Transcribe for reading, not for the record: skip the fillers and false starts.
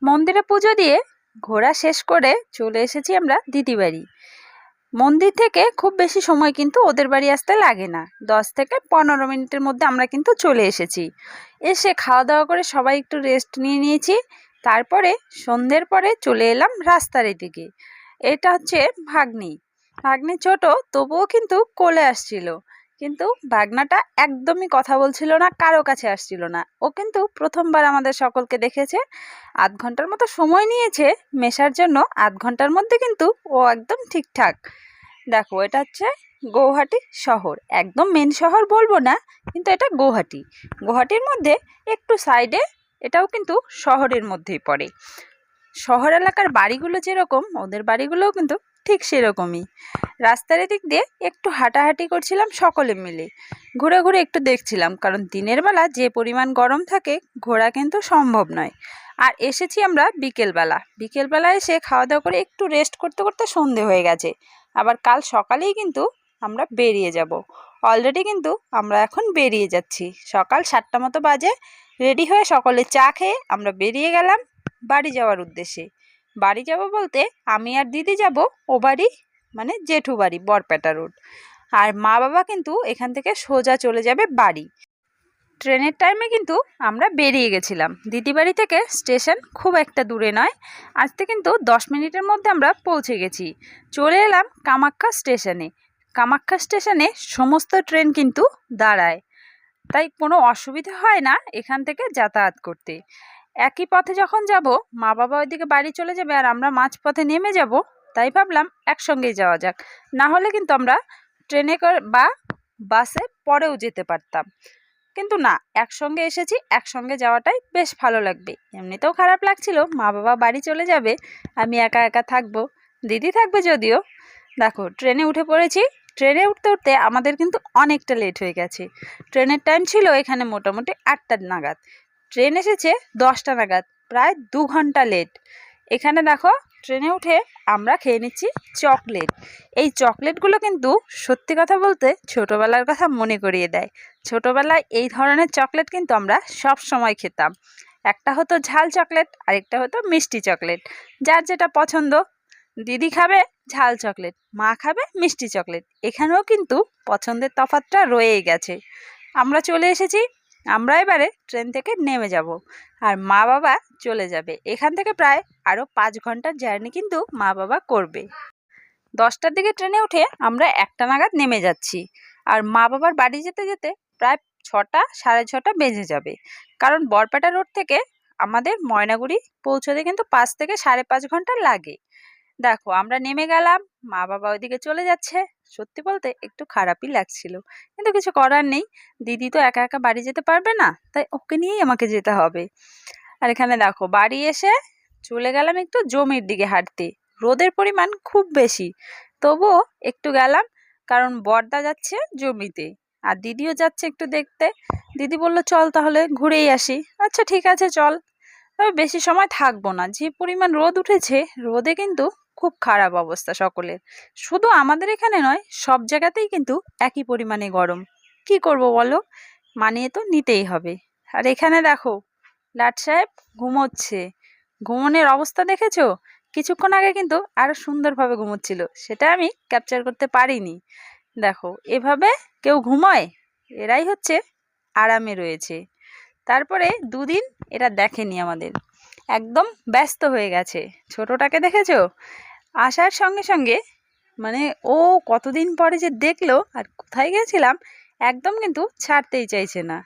মন্দিরে পুজো দিয়ে ঘোরা শেষ করে চলে এসেছি আমরা দিদি বাড়ি। মন্দির থেকে খুব বেশি সময় কিন্তু ওদের বাড়ি আসতে লাগে না, 10 থেকে 15 মিনিটের মধ্যে আমরা কিন্তু চলে এসেছি। এসে খাওয়া দাওয়া করে সবাই একটু রেস্ট নিয়ে নিয়েছি। তারপরে সন্ধ্যের পরে চলে এলাম রাস্তার এদিকে। এটা হচ্ছে ভাগ্নি। ভাগ্নি ছোট, তবুও কিন্তু কোলে আসছিল। কিন্তু ভাগনাটা একদমই কথা বলছিল না, কারো কাছে আসছিল না। ও কিন্তু প্রথমবার আমাদের সকলকে দেখেছে। ০.৫ ঘন্টার মতো সময় নিয়েছে মেশার জন্য। ০.৫ ঘন্টার মধ্যে কিন্তু ও একদম ঠিকঠাক। দেখো, এটা হচ্ছে গৌহাটি শহর। একদম মেন শহর বলবো না, কিন্তু এটা গৌহাটি। গৌহাটির মধ্যে একটু সাইডে এটাও কিন্তু শহরের মধ্যেই পড়ে। শহর এলাকার বাড়িগুলো যেরকম, ওদের বাড়িগুলোও কিন্তু ঠিক সেরকমই। রাস্তার এদিক দিয়ে একটু হাঁটাহাঁটি করছিলাম সকলে মিলে। ঘুরে ঘুরে একটু দেখছিলাম, কারণ দিনের বেলা যে পরিমাণ গরম থাকে ঘোরা কিন্তু সম্ভব নয়। আর এসেছি আমরা বিকেলবেলা। বিকেলবেলা এসে খাওয়া দাওয়া করে একটু রেস্ট করতে করতে সন্ধে হয়ে গেছে। আবার কাল সকালেই কিন্তু আমরা বেরিয়ে যাব। অলরেডি কিন্তু আমরা এখন বেরিয়ে যাচ্ছি। সকাল 7টা মতো বাজে। রেডি হয়ে সকলে চা খেয়ে আমরা বেরিয়ে গেলাম বাড়ি যাওয়ার উদ্দেশ্যে। বাড়ি যাব বলতে আমি আর দিদি যাব ও বাড়ি, মানে জেঠু বাড়ি, বরপেটা রোড। আর মা বাবা কিন্তু এখান থেকে সোজা চলে যাবে বাড়ি। ট্রেনের টাইমে কিন্তু আমরা বেরিয়ে গেছিলাম। দিদি বাড়ি থেকে স্টেশন খুব একটা দূরে নয়, আসতে কিন্তু 10 মিনিটের মধ্যে আমরা পৌঁছে গেছি। চলে এলাম কামাখ্যা স্টেশনে। কামাখ্যা স্টেশনে সমস্ত ট্রেন কিন্তু দাঁড়ায়, তাই কোনো অসুবিধা হয় না এখান থেকে যাতায়াত করতে। একই পথে যখন যাব, মা বাবা ওইদিকে বাড়ি চলে যাবে আর আমরা মাঝপথে নেমে যাব, তাই ভাবলাম একসঙ্গেই যাওয়া যাক। না হলে কিন্তু আমরা ট্রেনে করে বা বাসে পরেও যেতে পারতাম, কিন্তু না, একসঙ্গে এসেছি, একসঙ্গে যাওয়াটাই বেশ ভালো লাগবে। এমনিতেও খারাপ লাগছিল, মা বাবা বাড়ি চলে যাবে, আমি একা একা থাকবো, দিদি থাকবে যদিও। দেখো, ট্রেনে উঠে পড়েছি। ট্রেনে উঠতে উঠতে আমাদের কিন্তু অনেকটা লেট হয়ে গেছে। ট্রেনের টাইম ছিল এখানে মোটামুটি 8টা নাগাদ। ট্রেন এসেছে 10টা নাগাদ, প্রায় 2 ঘন্টা লেট। এখানে দেখো, ট্রেনে উঠে আমরা খেয়ে নিচ্ছি চকলেট। এই চকলেটগুলো কিন্তু সত্যি কথা বলতে ছোটোবেলার কথা মনে করিয়ে দেয়। ছোটোবেলায় এই ধরনের চকলেট কিন্তু আমরা সব সময় খেতাম। একটা হতো ঝাল চকলেট, আরেকটা হতো মিষ্টি চকলেট, যার যেটা পছন্দ। দিদি খাবে ঝাল চকলেট, মা খাবে মিষ্টি চকলেট। এখানেও কিন্তু পছন্দের তফাৎটা রয়েই গেছে। আমরা চলে এসেছি। আমরা এবারে ট্রেন থেকে নেমে যাব, আর মা বাবা চলে যাবে। এখান থেকে প্রায় আরও 5 ঘন্টার জার্নি কিন্তু মা বাবা করবে। 10টার দিকে ট্রেনে উঠে আমরা 1টা নাগাদ নেমে যাচ্ছি, আর মা বাবার বাড়ি যেতে যেতে প্রায় 6টা, সাড়ে 6টা বেজে যাবে। কারণ বরপেটা রোড থেকে আমাদের ময়নাগুড়ি পৌঁছতে কিন্তু 5 থেকে সাড়ে 5 ঘন্টা লাগে। দেখো, আমরা নেমে গেলাম, মা বাবা ওইদিকে চলে যাচ্ছে। সত্যি বলতে একটু খারাপই লাগছিল, কিন্তু কিছু করার নেই। দিদি তো একা একা বাড়ি যেতে পারবে না, তাই ওকে নিয়েই আমাকে যেতে হবে। আর এখানে দেখো, বাড়ি এসে চলে গেলাম একটু জমির দিকে হাঁটতে। রোদের পরিমাণ খুব বেশি, তবুও একটু গেলাম, কারণ বড়দা যাচ্ছে জমিতে আর দিদিও যাচ্ছে একটু দেখতে। দিদি বলল চল তাহলে ঘুরেই আসি। আচ্ছা ঠিক আছে চল। তবে বেশি সময় থাকবো না, যে পরিমাণ রোদ উঠেছে, রোদে কিন্তু খুব খারাপ অবস্থা সকলের। শুধু আমাদের এখানে নয়, সব জায়গাতেই কিন্তু একই পরিমাণে গরম। কি করব বলো, মানিয়ে তো নিতেই হবে। আর এখানে দেখো, লাট সাহেব ঘুমোচ্ছে। ঘুমনের অবস্থা দেখেছো? কিছুক্ষণ আগে কিন্তু আরো সুন্দরভাবে ঘুমোচ্ছিল, সেটা আমি ক্যাপচার করতে পারিনি। দেখো, এভাবে কেউ ঘুমায়? এরাই হচ্ছে আরামে রয়েছে। তারপরে দুদিন এরা দেখেনি আমাদের, একদম ব্যস্ত হয়ে গেছে। ছোটটাকে দেখেছো? আসার সঙ্গে সঙ্গে মানে ও কতদিন পরে যে দেখলো আর কোথায় গেছিলাম একদম কিন্তু ছাড়তেই চাইছে না।